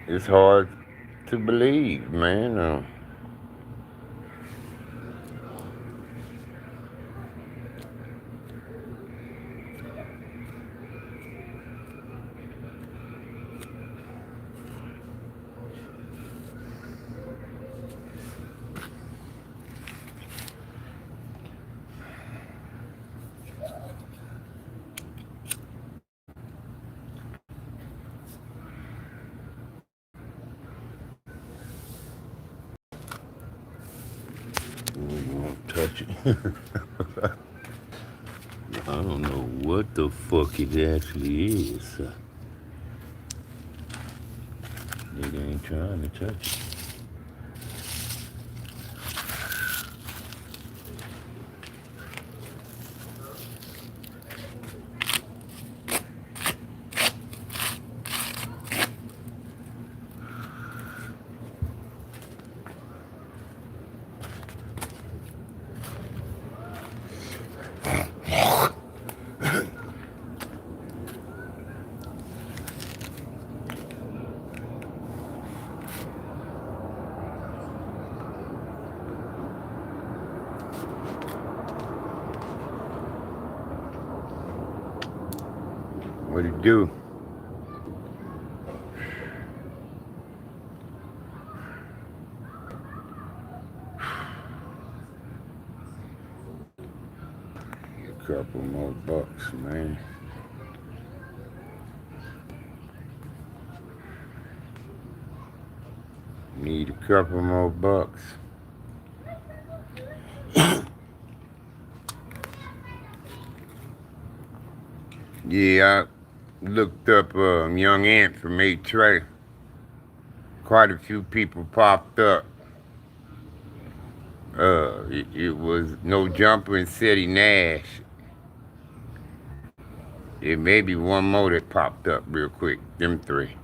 It's hard to believe, man. You won't touch it. I don't know what the fuck it actually is. Nigga ain't trying to touch it. What it do? A couple more bucks, man. Need a couple more bucks. Yeah, I looked up Young Ant from A Trey. Quite a few people popped up. It was No Jumper and City Nash. It may be one more that popped up real quick. Them three.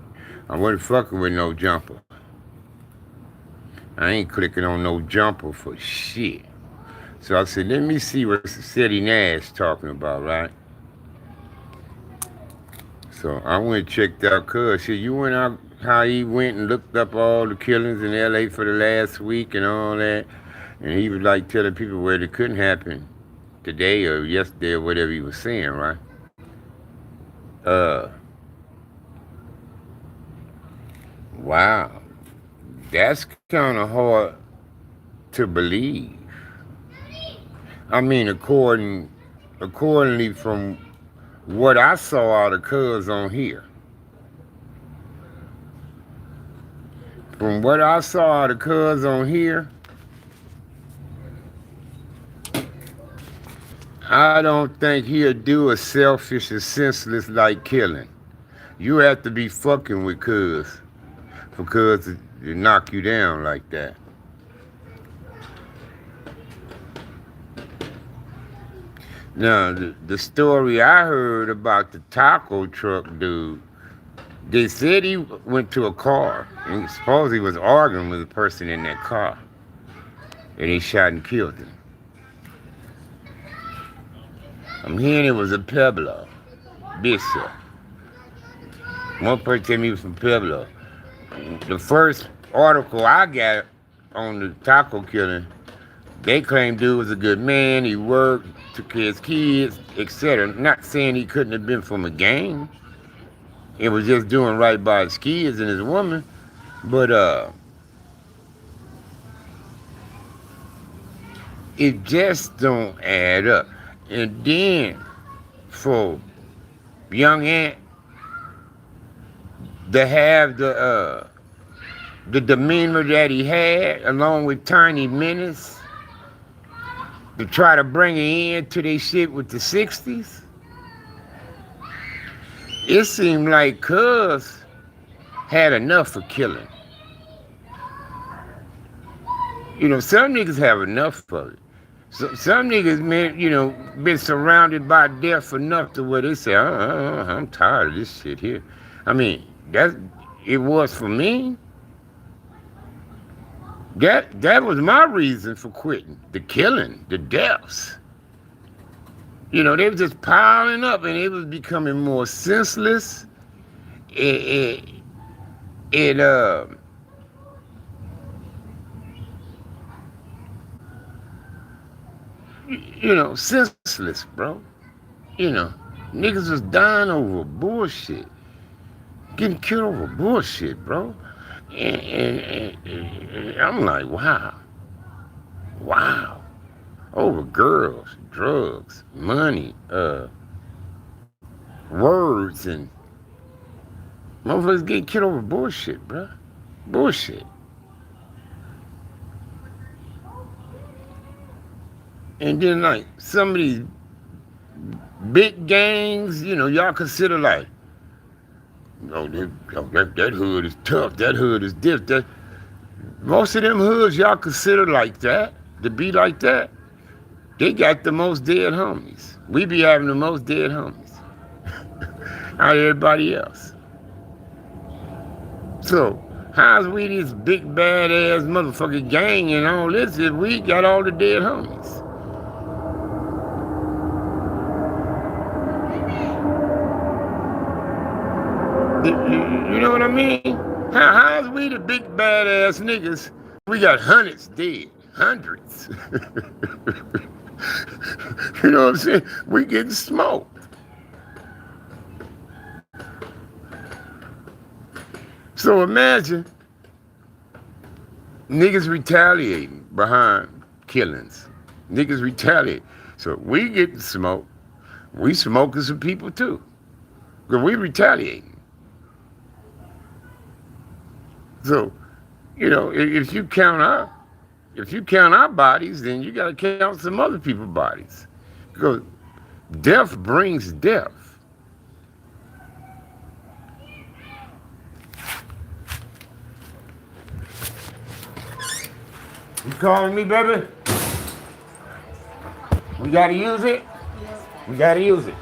I wasn't fucking with No Jumper. I ain't clicking on No Jumper for shit. So I said, let me see what City Nash talking about, right? So I went and checked out Cuz. Shit, you went out how he went and looked up all the killings in LA for the last week and all that. And he was like telling people where it couldn't happen today or yesterday or whatever he was saying, right? Uh, wow. That's kind of hard to believe. I mean, accordingly from what I saw out of Cuz on here. From what I saw out of Cuz on here, I don't think he'll do a selfish and senseless like killing. You have to be fucking with Cuz for Cuz to knock you down like that. Now, the story I heard about the taco truck dude, they said he went to a car and supposedly was arguing with a person in that car. And he shot and killed him. I'm hearing it was a Pueblo, Bishop. One person told me he was from Pueblo. The first article I got on the taco killing, they claimed dude was a good man, he worked, took care of his kids, etc. Not saying he couldn't have been from a gang. It was just doing right by his kids and his woman. But it just don't add up. And then for Young Ant to have the demeanor that he had, along with Tiny Menace, to try to bring it into their shit with the 60s, it seemed like Cuz had enough of killing. You know, some niggas have enough of it. So, some niggas, man, you know, been surrounded by death enough to where they say, I'm tired of this shit here. I mean, it was for me. That was my reason for quitting. The killing, the deaths. You know, they were just piling up and it was becoming more senseless. It senseless, bro. You know, niggas was dying over bullshit, getting killed over bullshit, bro. And I'm like, wow, wow, over girls, drugs, money, words, and motherfuckers getting killed over bullshit, bro. Bullshit. And then like some of these big gangs, y'all consider like, that hood is tough, that hood is this, that. Most of them hoods y'all consider like that, to be like that, they got the most dead homies. We be having the most dead homies out of everybody else. So, how's we this big badass motherfucking gang and all this if we got all the dead homies? You know what I mean? How's we the big badass niggas? We got hundreds dead. Hundreds. You know what I'm saying? We getting smoked. So imagine niggas retaliating behind killings. Niggas retaliate. So we getting smoked. We smoking some people too. Because we retaliating. So, if you count our bodies, then you gotta count some other people's bodies. Because death brings death. You calling me, baby? We gotta use it? We gotta use it.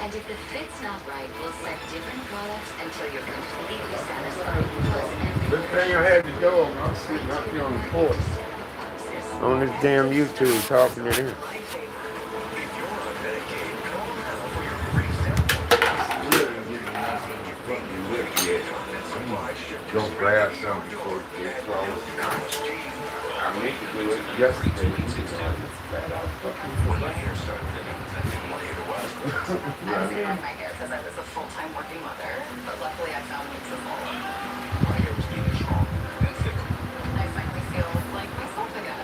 And if the fit's not right, we'll set different products until you're completely satisfied. This thing I had to go, I'm sitting up here on the porch. On this damn YouTube talking to them. Go grab something before it gets closed. I meant to do it yesterday. My hair started I was in my hair because I was a full-time working mother, but luckily I found weeks of all. My hair was really strong and thick. I finally feel like myself again.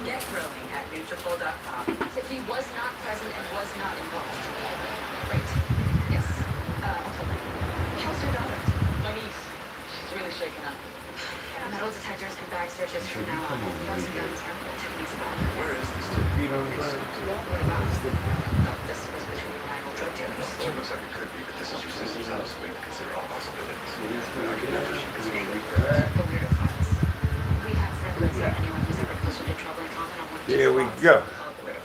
Get growing at Nutrafol.com. If he was not present and was not involved. Great. Yes. Hold on. How's your daughter? My niece. She's really shaken up. Metal detectors and bag searches from now on. Guns and guns are Where is this? Feet on the ground. What about this was between rival drug dealers? It looks like it could be, but this is your sister's house. We have to consider all possibilities. The weirdo files. We have records of anyone who's ever posted in trouble and comment on one of There we the go. Alright,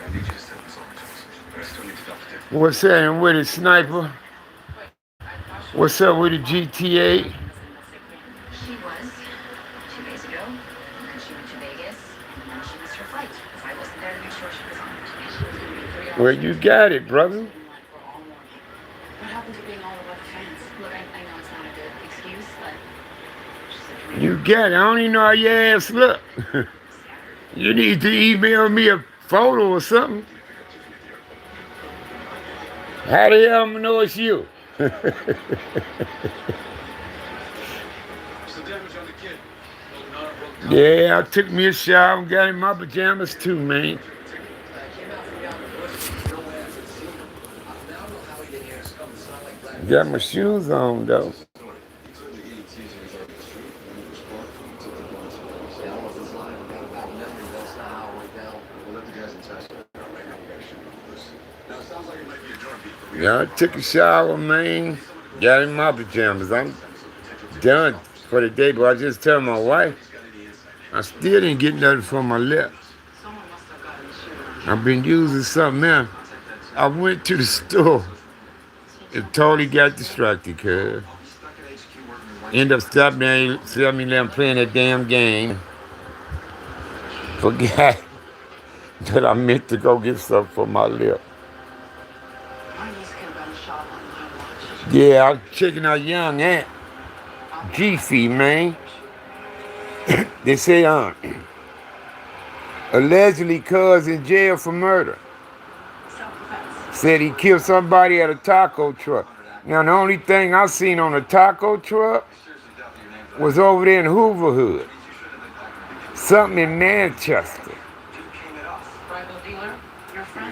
I need you to send this over to us. But I still need to talk to them. What's happening with it, Sniper? What's up with the GTA? She was 2 days ago, and then she went to Vegas, and then she missed her flight because I wasn't there to make sure she was on. She was going to be 3 hours. Well, you got it, brother. What happened to being all about the fans? Look, I know it's not a good excuse, but just a You got it. I don't even know how your ass look. You need to email me a photo or something. How the hell I'm gonna know it's you? What's the damage on the kid? Yeah, I took me a shower and got in my pajamas too, man. Got my shoes on though. Yeah, I took a shower, man. Got in my pajamas. I'm done for the day, but I just tell my wife I still didn't get nothing for my lips. I've been using something now. I went to the store and totally got distracted, cuz. End up stopping there, see me there playing that damn game. Forgot that I meant to go get something for my lip. Yeah, I was checking out Young Ant. G-Fee, man. They say, allegedly cuz in jail for murder. Said he killed somebody at a taco truck. Now, the only thing I seen on a taco truck was over there in Hoover Hood. Something in Manchester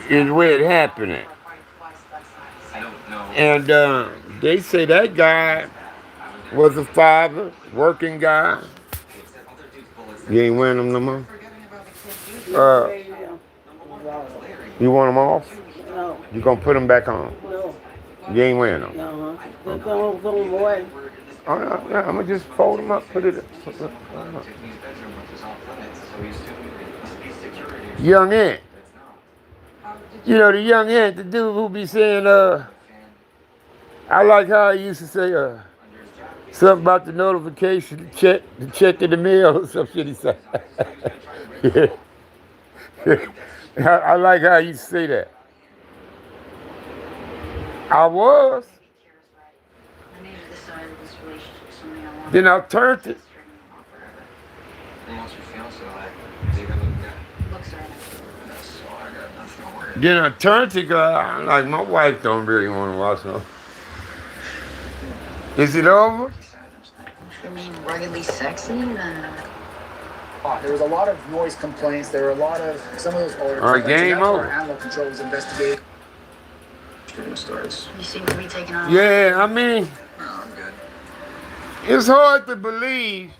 is where it happened at. And they say that guy was a father, working guy. You ain't wearing them no more? Uh, you want them off? No, You gonna put them back on? no, You ain't wearing them? they're going away. Oh, no, no, I'm gonna just fold them up, put it. Young Ant. You know the Young Ant, the dude who be saying, I like how he used to say, something about the notification, the check in the mail or some shit he said. I like how you say that. I was. Then I turned it. Then I turned it because I'm like, my wife don't really want to watch no. Is it over? I mean, ruggedly sexy, then. There was a lot of noise complaints. There were a lot of some of those older. All right, game over. Animal control was investigating. You seem to be taking on. Yeah, I mean, No, I'm good. it's hard to believe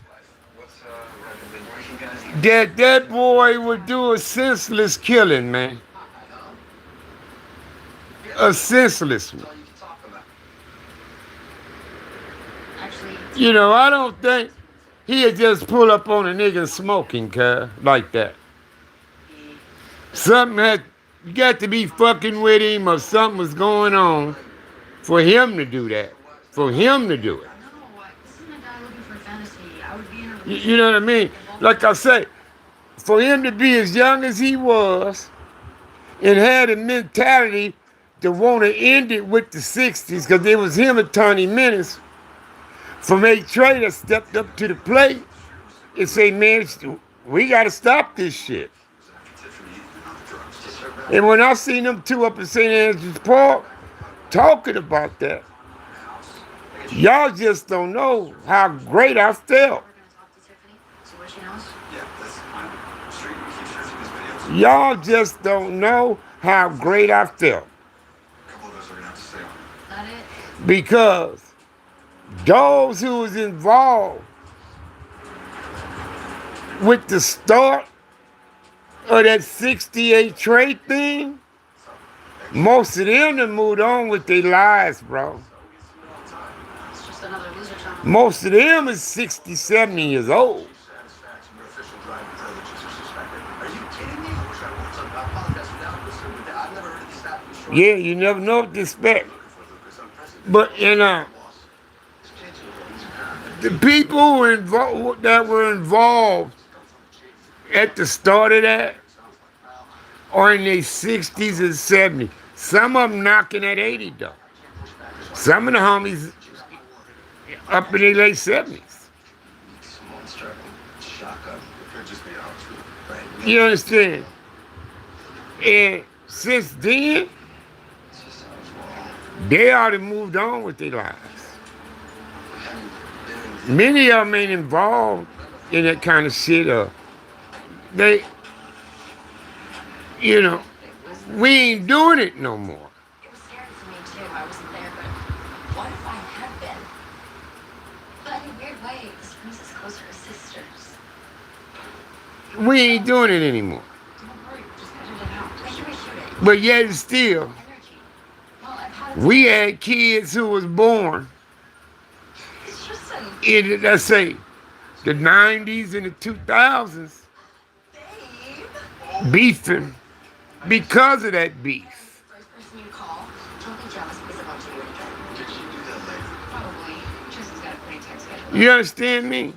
What's what you guys that boy would do a senseless killing, man. A senseless one. Actually, You know, I don't think he'd just pull up on a nigga smoking car like that. Something had you got to be fucking with him or something was going on for him to do that. For him to do it. no, this isn't a guy looking for fantasy. I would be in a You know what I mean? Like I say, for him to be as young as he was and had a mentality to want to end it with the 60s, because it was him and Tony Menace from A Trader stepped up to the plate and say, man, we got to stop this shit. And when I seen them two up in St. Andrews Park talking about that, y'all just don't know how great I felt. We're gonna talk to Tiffany, see what she knows. Yeah, that's fine. Straight, we keep searching this video. Y'all just don't know how great I felt. A couple of us are gonna have to stay on. That it? Because those who was involved with the start of that 68 trade thing, most of them done moved on with their lives, bro. It's just another loser town. Most of them is 60, 70 years old. Satisfaction, your official driving intelligence is suspected. Are you kidding me? I wish I would. I apologize for that. Listen, with that, I've never heard of this happening before. Yeah, you never know what to expect. But the people that were involved at the start of that are in their 60s and 70s. Some of them knocking at 80 though. Some of the homies up in their late 70s. Shotgun. Could just be honest with you, right? You understand? And since then, they already moved on with their lives. Many of them ain't involved in that kind of shit. They, you know, we ain't doing it no more. It was scary for me too. I wasn't there, but what if I had been? But in a weird way, this brings us closer as sisters. We ain't doing it anymore. Don't worry, just edit it out. I should reshoot it. But yet and still, Energy. Well, I've had we had kids who was born It's just an in, let's say, the 90s and the 2000s babe. beefing because of that beef. First person you call, don't be jealous because of what you do. Did you do that later? Probably. Tristan's got a pretty tight schedule. You understand me?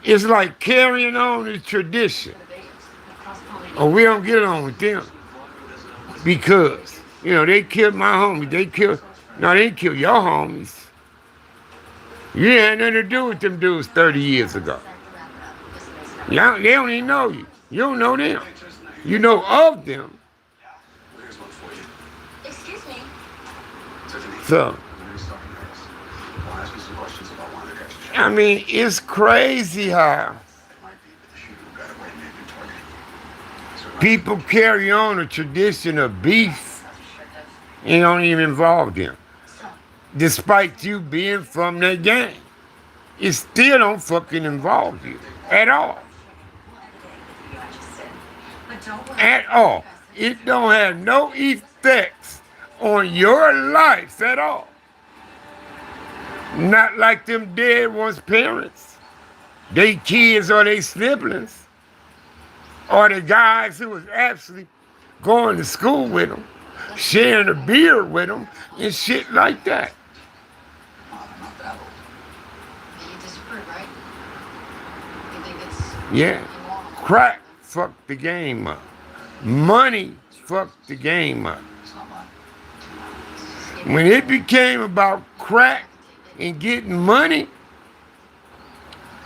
It's like carrying on the tradition. The babes, the cross-pollination. Or we don't get on with them. Because, you know, they killed my homie. They killed No, they didn't kill your homies. You had nothing to do with them dudes 30 years ago. Y'all, they don't even know you. You don't know them. You know of them. There's one for you. Excuse me. Tiffany. So, I'm gonna be starting next. I'll ask you some questions about one of the guys. I mean, it's crazy how It might be, but the shooter got away maybe 20. So people carry on a tradition of beef and don't even involve them. Despite you being from that gang, it still don't fucking involve you at all. At all. It don't have no effects on your life at all. Not like them dead ones' parents, they kids or they siblings, or the guys who was actually going to school with them, sharing a beer with them, and shit like that. I'm not that old. You disapprove, right? You think it's Yeah. Crack fucked the game up. Money fucked the game up. It's not mine. When it became about crack and getting money,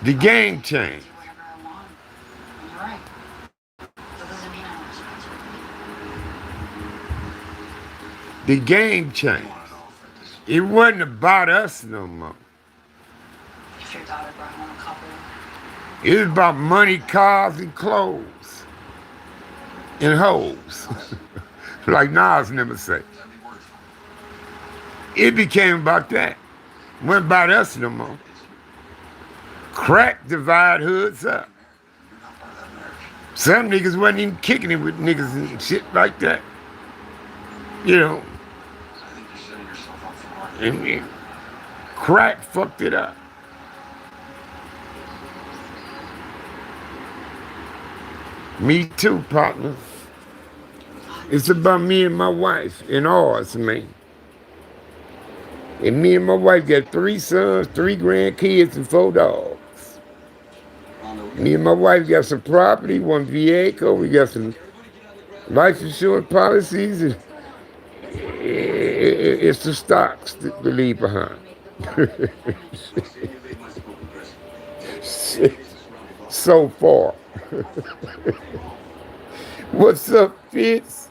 the game changed. do whatever I want. And you're right. That doesn't mean I don't respect you. The game changed. I wanna know if this It wasn't about us no more. If your daughter brought home a couple, It was about money, cars, and clothes. And hoes. Like Nas never say. that'd be worth It became about that. It wasn't about us no more. Crack divide hoods up. You're not part of that marriage. Some niggas wasn't even kicking it with niggas and shit like that. You know, I think you're setting yourself up for life. and crack fucked it up. Me too, partner. It's about me and my wife and ours, man. And me and my wife got 3 sons, 3 grandkids, and 4 dogs. Me and my wife got some property, 1 vehicle. We got some life insurance policies, and it's the stocks to leave behind. So far. What's up, Fitz?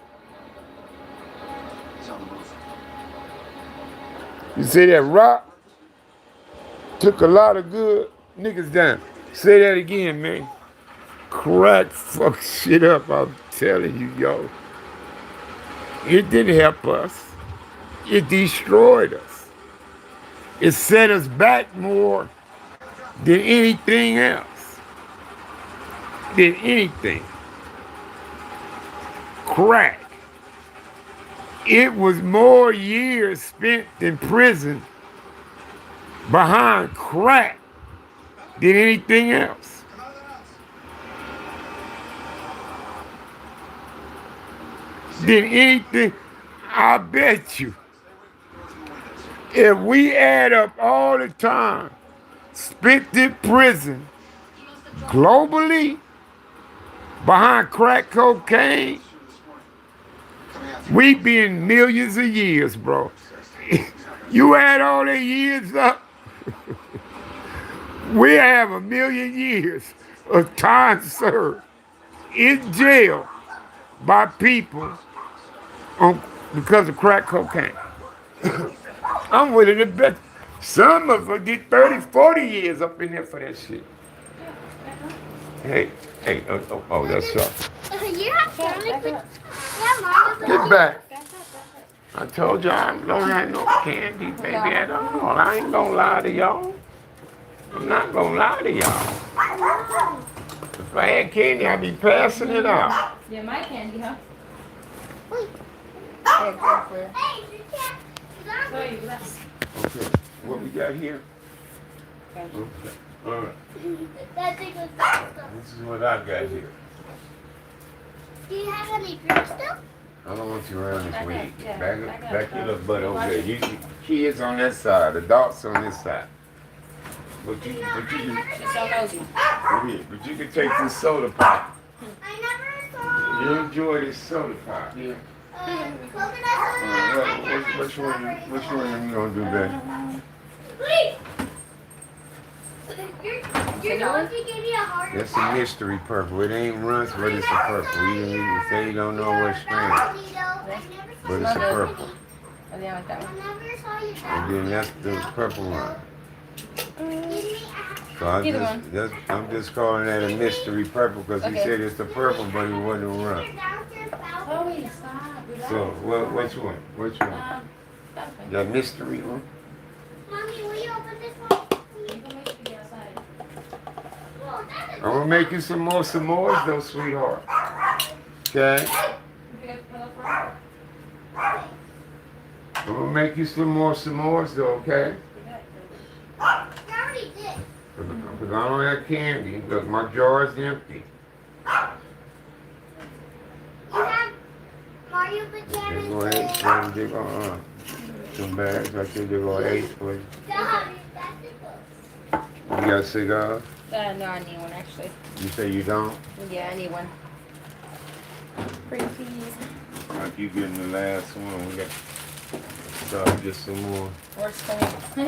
He's on the roof. You say that rock took a lot of good niggas down. Say that again, man. Crack fuck shit up, I'm telling you, yo. It didn't help us. It destroyed us. It set us back more than anything else. Than anything. Crack. It was more years spent in prison behind crack than anything else. Than anything, I bet you. If we add up all the time spent in prison globally behind crack cocaine, we be in millions of years, bro. You add all the years up, we have 1 million years of time served in jail by people because of crack cocaine. I'm willing to bet some of us get 30, 40 years up in there for that shit. Hey, that's up. You have candy, but yeah, Mom. Get back. I told you I don't have no candy, baby, at all. I ain't gonna lie to y'all. I'm not gonna lie to y'all. If I had candy, I'd be passing it out. Yeah, my candy, huh? Hey, you can't. So you left. Okay, what we got here? Okay, all right. That thing was stuff. This is what I got here. Do you have any fruit still? I don't want you around this week. yeah, Back your little butt over there. You kids on this side, adults on this side. But you can, She's so nosy. but you can take this soda pop. I never saw. You enjoy this soda pop. Yeah. Which one you gonna do that? Wait! Your dog gave me a heart That's a mystery purple. It ain't runs, but it's a purple. You say you don't know what strain, but it's a purple. Oh, yeah, I like that one. I never saw you And then that's the purple one. So I'm just calling that a mystery purple because he said it's a purple, but it wasn't a run. Chloe, stop. So which one? Which one? That one. The mystery one? Mommy, will you open this one? You can make sure you get outside. Whoa, that's a I'm gonna make you some more s'mores though, sweetheart. Okay? You pick up the pillow for her? I'm gonna make you some more s'mores though, okay? You already did. Because I don't have candy, because my jar is empty. You have Mario They're pajamas. going to eat, they're going some bags. I think they're going to eat for you. Stop. That's the book. You got cigars? No, I need one actually. You say you don't? Yeah, I need one. Pretty please. Like you getting the last one. We got to start just some more. Works for me.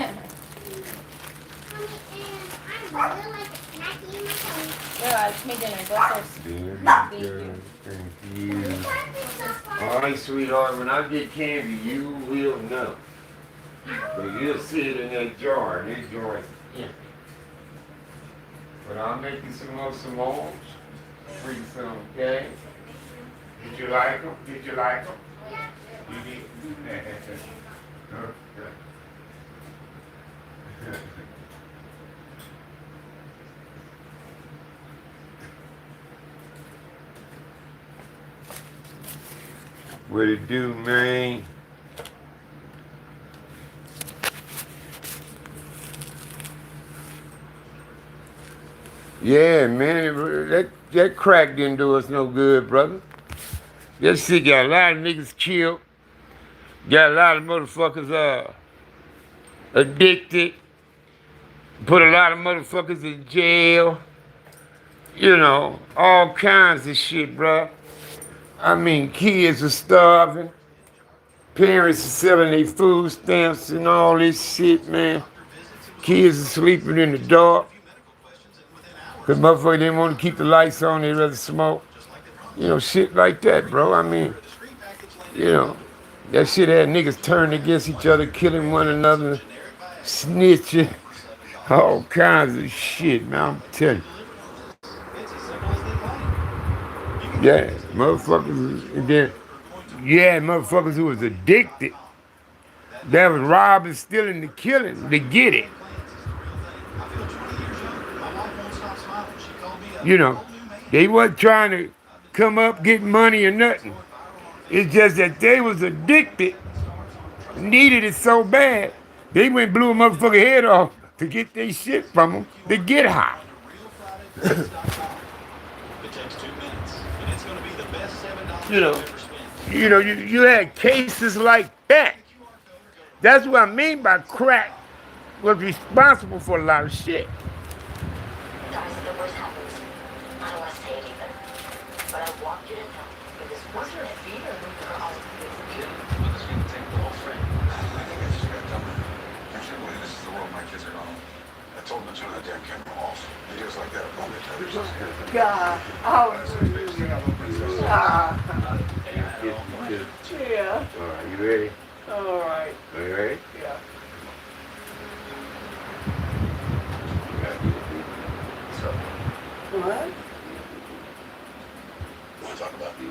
Mommy, and I really like snacking in my tummy. Yeah, it's me dinner. Go first. Thank you. You can't be so far. All right, sweetheart, when I get candy, you will know. But you'll see it in that jar, and that jar is empty. But I'll make you some more s'mores. Free some, okay? Did you like them? Did you like them? You did? Okay. What it do, man? Yeah, man, that crack didn't do us no good, brother. That shit got a lot of niggas killed. Got a lot of motherfuckers addicted. Put a lot of motherfuckers in jail. You know, all kinds of shit, bruh. I mean, kids are starving. Parents are selling their food stamps and all this shit, man. Kids are sleeping in the dark. Because motherfuckers didn't want to keep the lights on, they'd rather smoke. You know, shit like that, bro. I mean, you know, that shit had niggas turning against each other, killing one another, snitching, all kinds of shit, man, I'm telling you. Yeah, motherfuckers, and then, motherfuckers who was addicted, that was robbing, stealing, and killing to get it. You know, they wasn't trying to come up, get money or nothing. It's just that they was addicted, needed it so bad, they went and blew a motherfucking head off to get their shit from them to get high. You know, you had cases like that. That's what I mean by crack was responsible for a lot of shit. Guys, the worst happens. I don't want to say it even. But I want you to know that this wasn't a fear for all of you. This can take the whole thing. I think I just got done with it. Actually, when this is the world my kids are on. I told them to turn the damn camera off. Videos like that are going to television. God. Oh, yeah. All right, you ready? All right. Are you ready? Yeah. So, What? want to talk about the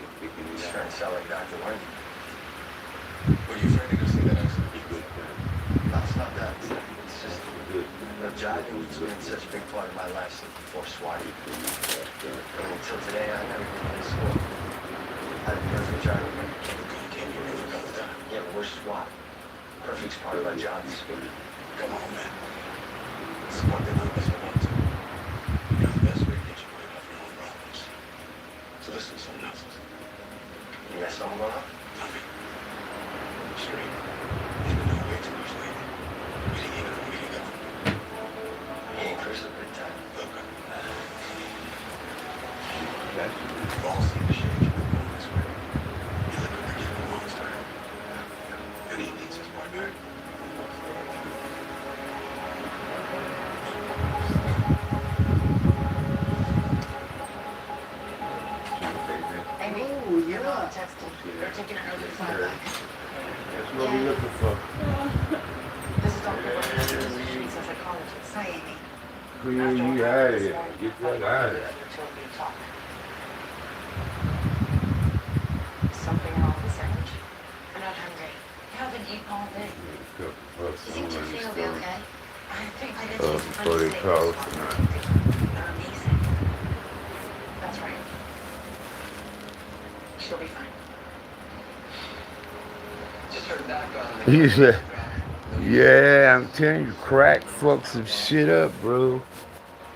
He's trying to sound like Dr. Wayne. What are you afraid to go see that accident? No, it's not that. It's just jogging has been such a big part of my life since before SWAT. Until today, I never been in school. I had a perfect job. Yeah, but we're SWAT. Perfect's part of our job. Come on, man. This is one thing I always want to. You know, the best way to get you away from your own problems. So listen to someone else's. You got something going on? Nothing. Straight. You've been doing way too much lately. We didn't even know where you go. Me and Chris are big time. Look. We've all seen the shit you've been going this way. You look like you're getting along. That's what we're looking for. This is Dr. Williams. She's a psychologist. Hi, Amy. Clean you out of there. Get that out of there. Something wrong with Sandwich? I'm not hungry. I haven't eaten all day. You think Tiffany will be okay? I think I did Before they close tonight. They're amazing. That's right. She'll be fine. Just heard back on He said, yeah, I'm telling you, crack fucked some shit up, bro.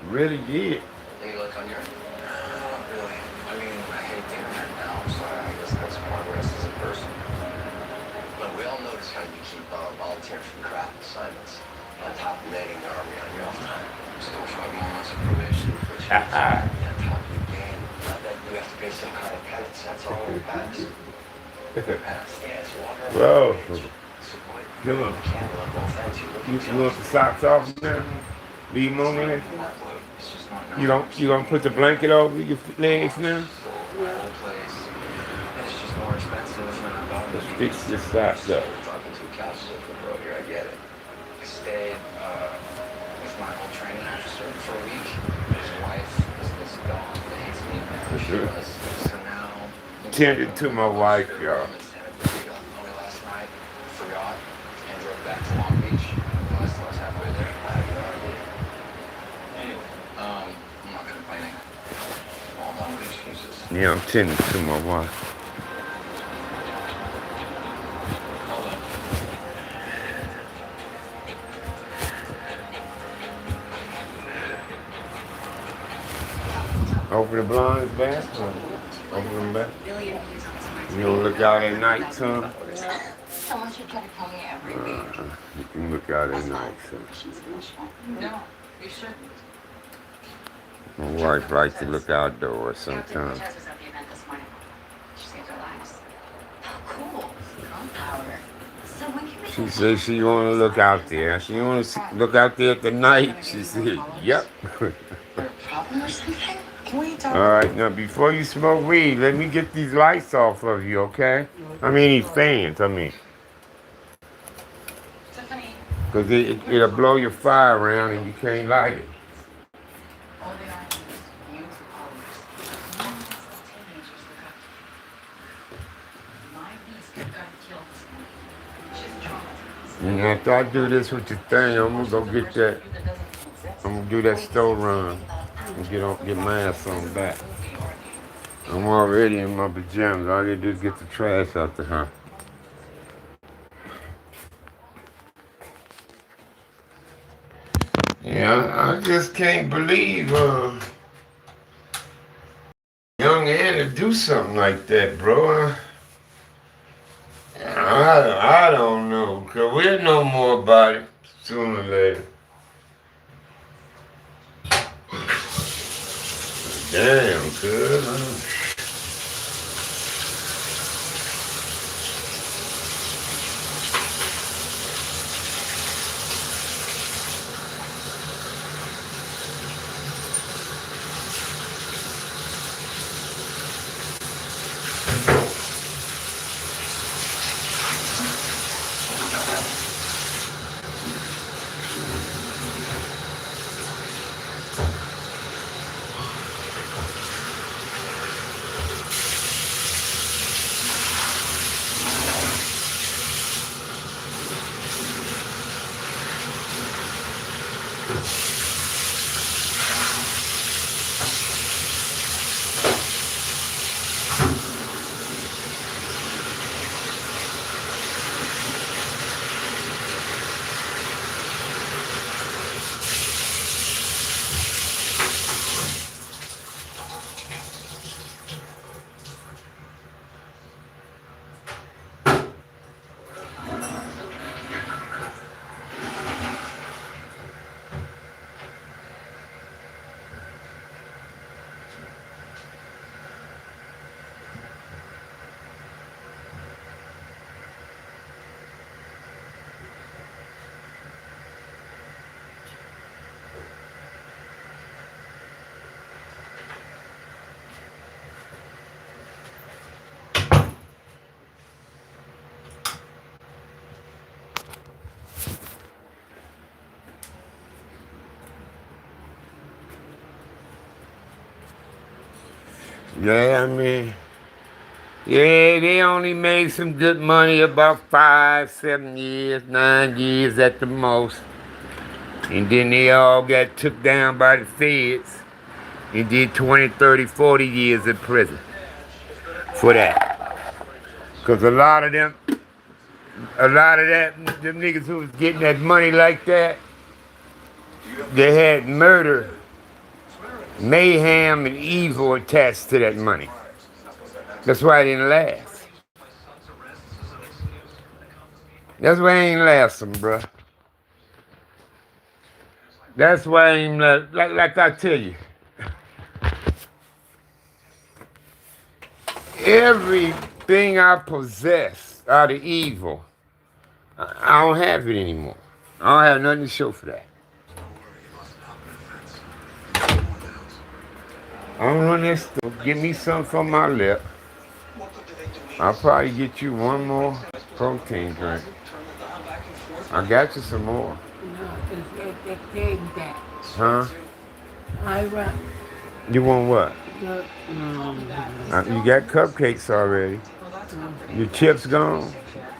Really did. Any luck on your end? Not really. I mean, I hate the internet now, so I guess that's progress as a person. But we all notice how you keep volunteering for craft assignments on top of manning the army on your own time. Still 5 more months of probation, which means you're on top of your game. Not that you have to pay some kind of penance. That's all in the past. Past, yeah, it's water. Bro, So, boy, come on. candle on both ends. You want the socks off now? Leave them on there? You gonna put the blanket over your legs now? Let's fix this socks up. Talking to a couch surfer, bro. Here, I get it. I stayed with my old training officer for a week. His wife is this dog that hates me. She was. So now. Tended to my wife, y'all. Only last night, forgot, and drove back to Long Beach. Realized I was halfway there. I had no idea. Anyway, I'm not complaining. All done with excuses. Yeah, I'm tending to my wife. Hold up. Open the blinds back. Open them back. You don't look out at night, son. Someone should try to call me every week. You can look out at night, son. No, you shouldn't. My wife likes to look outdoors sometimes. Tess was at the event this morning. She seemed relaxed. Oh, cool. Power. So when can we She said she want to look out there. She want to look out there at the night. She said, yep. problem or something? Can we talk? All right, now before you smoke weed, let me get these lights off of you, okay? I mean, these fans, Tiffany. Because it'll blow your fire around and you can't light it. All they are is youth followers. Teenagers look up to. My niece got killed this morning. She's traumatized. And after I do this with your thing, I'm going to go get that. I'm going to do that store run and get my ass on back. I'm already in my pajamas. All I gotta do is get the trash out the house. Yeah, I just can't believe young Anna do something like that, bro. I don't know, because we'll know more about it sooner or later. Damn, cuz. Yeah, I mean, yeah, they only made some good money about 5, 7 years, 9 years at the most. And then they all got took down by the feds and did 20, 30, 40 years in prison for that. Because them niggas who was getting that money like that, they had murder, mayhem, and evil attached to that money. That's why it didn't last. That's why it ain't lasting, bruh. That's why I ain't like I tell you. Everything I possess out of evil, I don't have it anymore. I don't have nothing to show for that. I don't run that store. Give me something from my lip. I'll probably get you one more protein drink. I got you some more. No, it came back. Huh? I want You want what? the, You got cupcakes already. Your chips gone?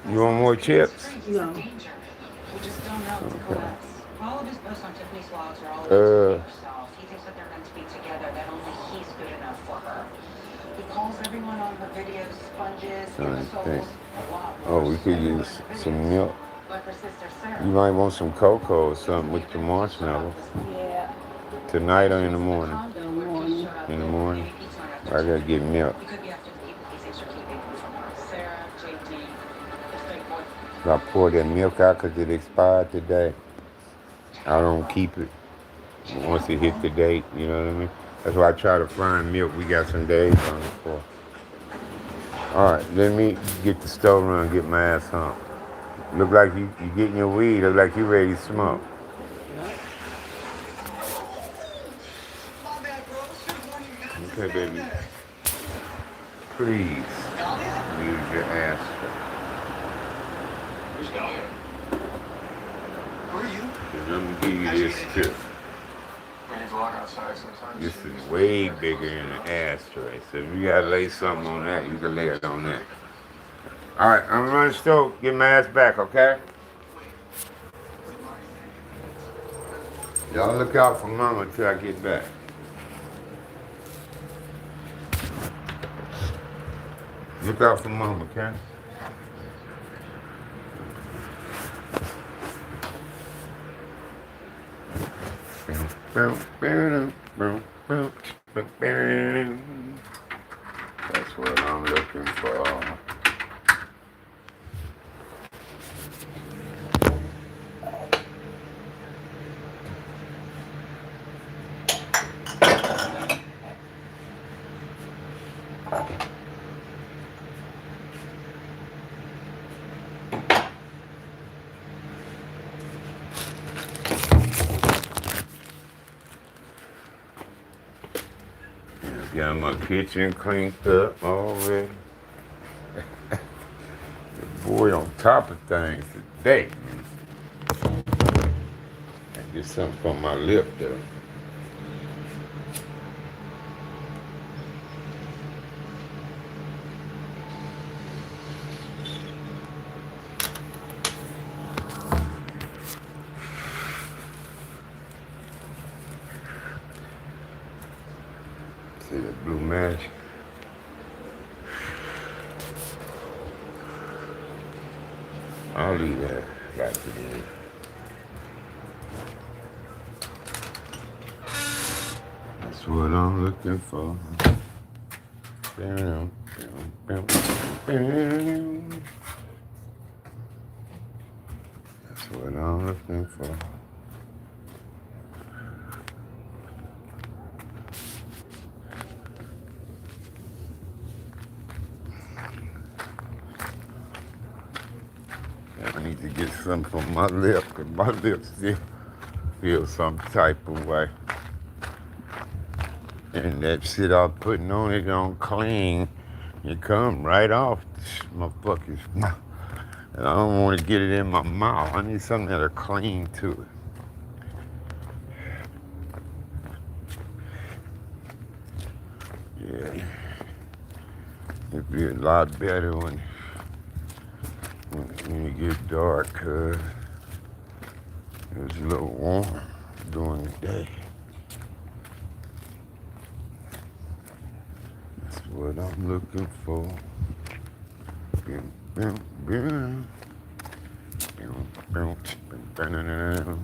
You want more chips? no. We just don't know. Relax. All of his posts on Tiffany's vlogs are always Uh. himself. He thinks that they're meant to be together, that only he's good enough for her. He calls everyone on her videos sponges, imbeciles, a lot Oh, worse we could than use her some videos. milk. Like her sister Sarah. You might want some cocoa or something with the marshmallows. Yeah, Tonight or in the morning? the morning. In the morning? I gotta get milk. It could be after the people he thinks are keeping from her. Sarah, JT, his fake boyfriend. If I pour that milk out because it expired today, I don't keep it once it hit the date, you know what I mean? That's why I try to find milk. We got some days on it for. All right, let me get the stove run and get my ass home. Look like you getting your weed. Look like you ready to smoke. Okay, baby. Please use your ass. Who are you? Let me give you this too. We need to walk outside sometimes. This is way bigger than an ashtray. So if you gotta lay something on that, you can lay it on that. All right, I'm running the stove. Get my ass back, okay? Y'all look out for Mama until I get back. Look out for Mama, okay? That's what I'm looking for. Got my kitchen cleaned up already. The boy on top of things today. I get something from my lip though. See that blue magic? I'll leave that like it is. That's what I'm looking for. That's what I'm looking for. I need to get something from my lip, because my lips still feel some type of way. And that shit I'm putting on it don't clean. It come right off my fucking mouth. And I don't want to get it in my mouth. I need something that'll clean to it. Yeah. Be a lot better when it gets dark, cuz it's a little warm during the day. That's what I'm looking for. Bim, bim, bim. Bim, bim, bim, bim.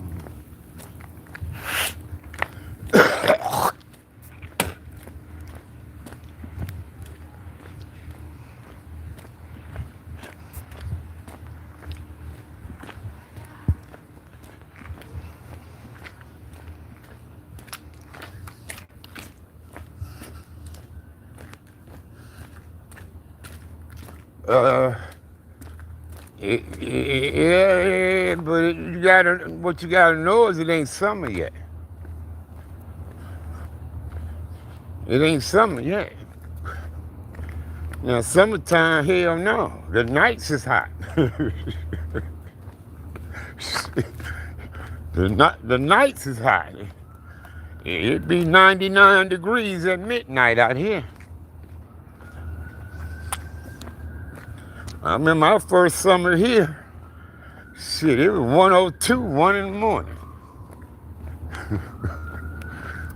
Uh, yeah, but what you gotta know is it ain't summer yet. It ain't summer yet. Now, summertime, hell no. The nights is hot. the nights is hot. It'd be 99 degrees at midnight out here. I remember our first summer here. Shit, it was 1:02, 1 in the morning.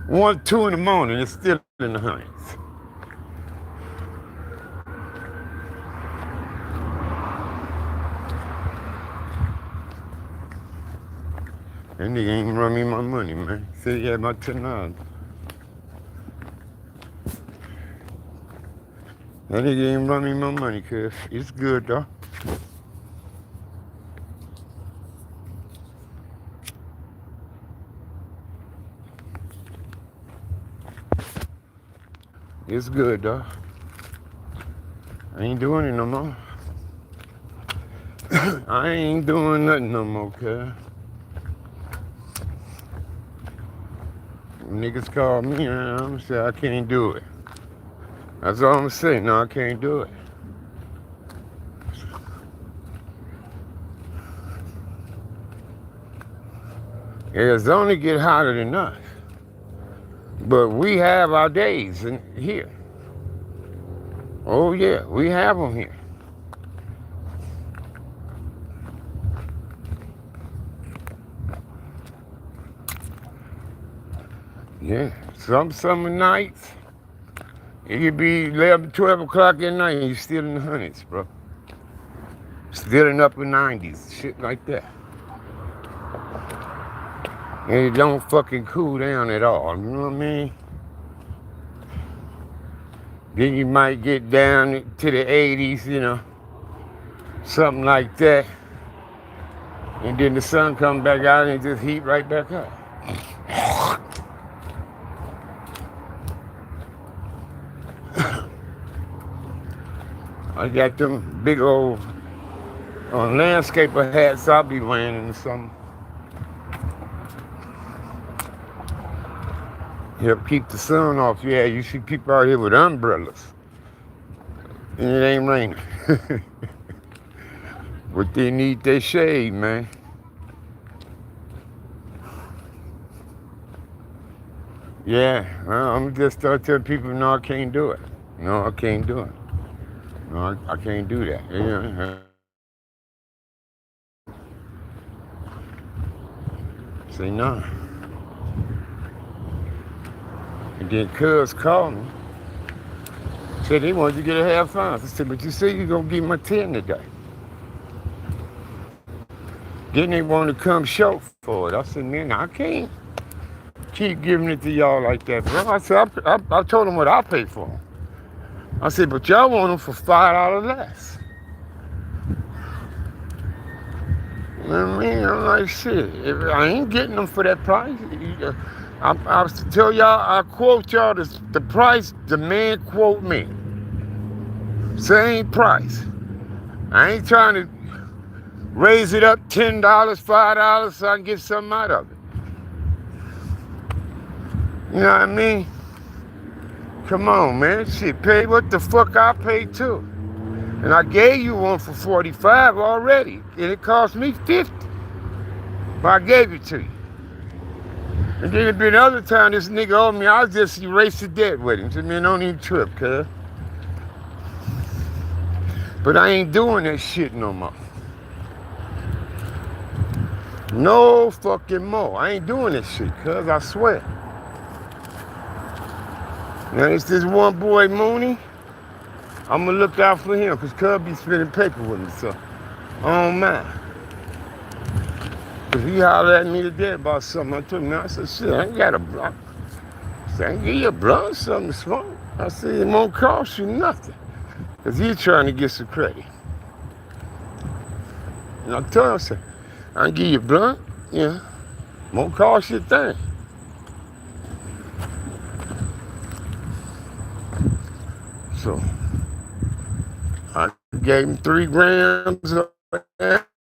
1, 2 in the morning, it's still in the hundreds. That nigga ain't run me my money, man. Said he had my $10. That nigga ain't run me my money, cuz it's good, though. It's good, though. I ain't doing it no more. I ain't doing nothing no more, cuz. Niggas call me and I'm gonna say I can't do it. That's all I'm gonna say. No, I can't do it. It's only get hotter than us. But we have our days here. Oh yeah, we have them here. Yeah, some summer nights, it could be 11, 12 o'clock at night and you're still in the hundreds, bro. Still in upper 90s, shit like that. And it don't fucking cool down at all, you know what I mean? Then you might get down to the 80s, you know, something like that. And then the sun comes back out and just heat right back up. I got them big old landscaper hats I'll be wearing in the summer. Help keep the sun off. Yeah, you see people out here with umbrellas. And it ain't raining. But they need their shade, man. Yeah, well, I'm just start telling people, no, I can't do it. No, I can't do it. No, I can't do that. Yeah. Say no. And then cuz called me. Said they wanted you to get a half ounce. I said, but you say you're going to give me my 10 today. Then they want to come short for it. I said, man, I can't keep giving it to y'all like that, bro. I said, I told them what I pay for them. I said, but y'all want them for $5 less. You know what I mean? I'm like, shit, if I ain't getting them for that price. I tell y'all, I quote y'all the price the man quote me. Same price. I ain't trying to raise it up $10, $5 so I can get something out of it. You know what I mean? Come on, man. Shit, pay what the fuck I paid too. And I gave you one for $45 already. And it cost me $50. But I gave it to you. And then it been other time this nigga owed me, I just erased the debt with him. Said, man, don't even trip, cuz. But I ain't doing that shit no more. No fucking more. I ain't doing that shit, cuz I swear. Now it's this one boy, Mooney. I'ma look out for him, cause cuz be spending paper with me, so I don't mind. Cause he hollered at me today about something. I told him, I said, shit, I ain't got a block. I said, I can give you a blunt or something to smoke. I said, it won't cost you nothing. Cause he's trying to get some credit. And I told him, I said, I can give you a blunt, yeah. Won't cost you a thing. So I gave him 3 grams of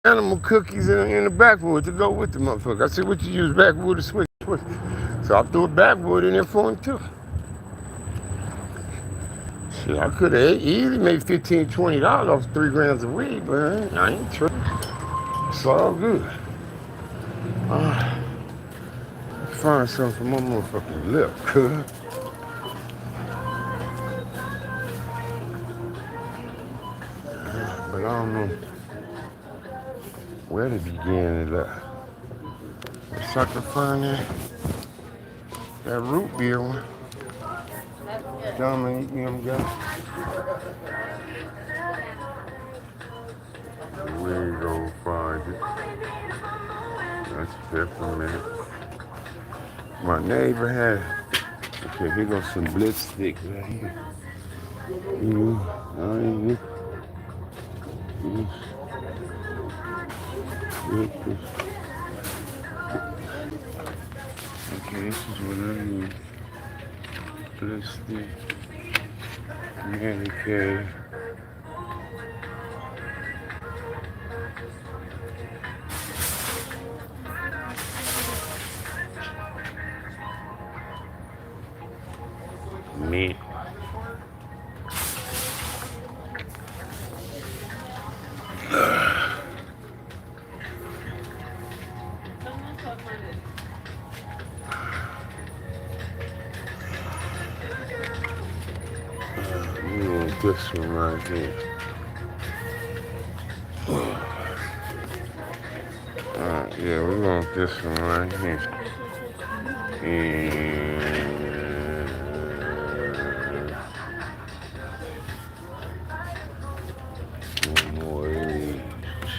animal cookies in the backwood to go with the motherfucker. I said, what you use backwood to switch? So I threw a backwood in there for him too. Shit, I could have easily made $15, $20 off 3 grams of weed, but I ain't tripping. It's all good. Find something for my motherfucking lip, cuz. But I don't know where to begin it at. If I can find that root beer one. Dominique, them guys. We ain't gonna find it. That's peppermint. My neighbor had. Okay, here goes some blitz stick right here. Okay, this is what I need. Blitz stick. Medicaid. Meat. We want this one right here. Alright, yeah, we want this one right here. And one more.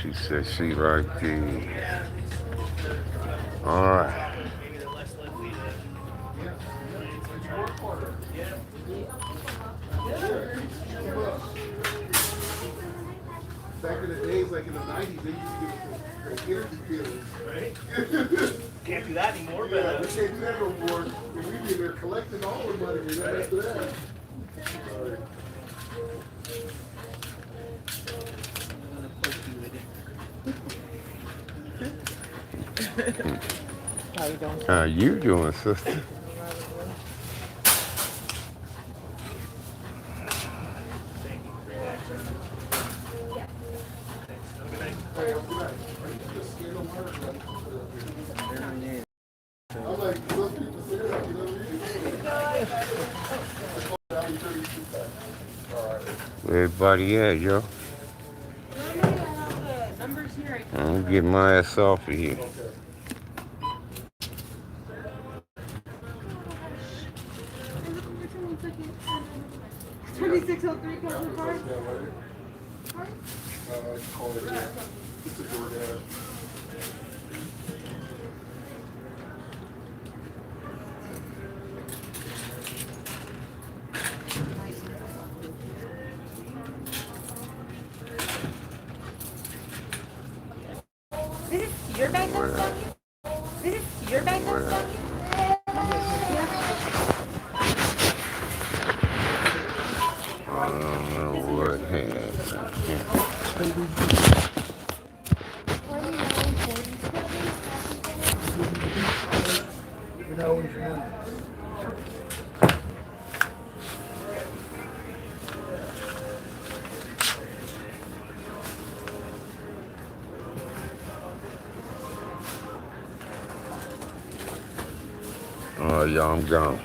She said she like these. Alright. Back in the days, like in the 90s, they used to give us energy pills. Right? Can't do that anymore, but Yeah, we can't do that no more. And we be there collecting all the money right after that. How you doing? How you doing, sister? I'm like, some people say that, you know what I mean? Where everybody at, yo? I'm gonna get my ass off of here. Call it, yeah. It's a DoorDash. This is your bag that's on you? This is your bag that's on you? I don't know what has. Oh, y'all, I'm gone.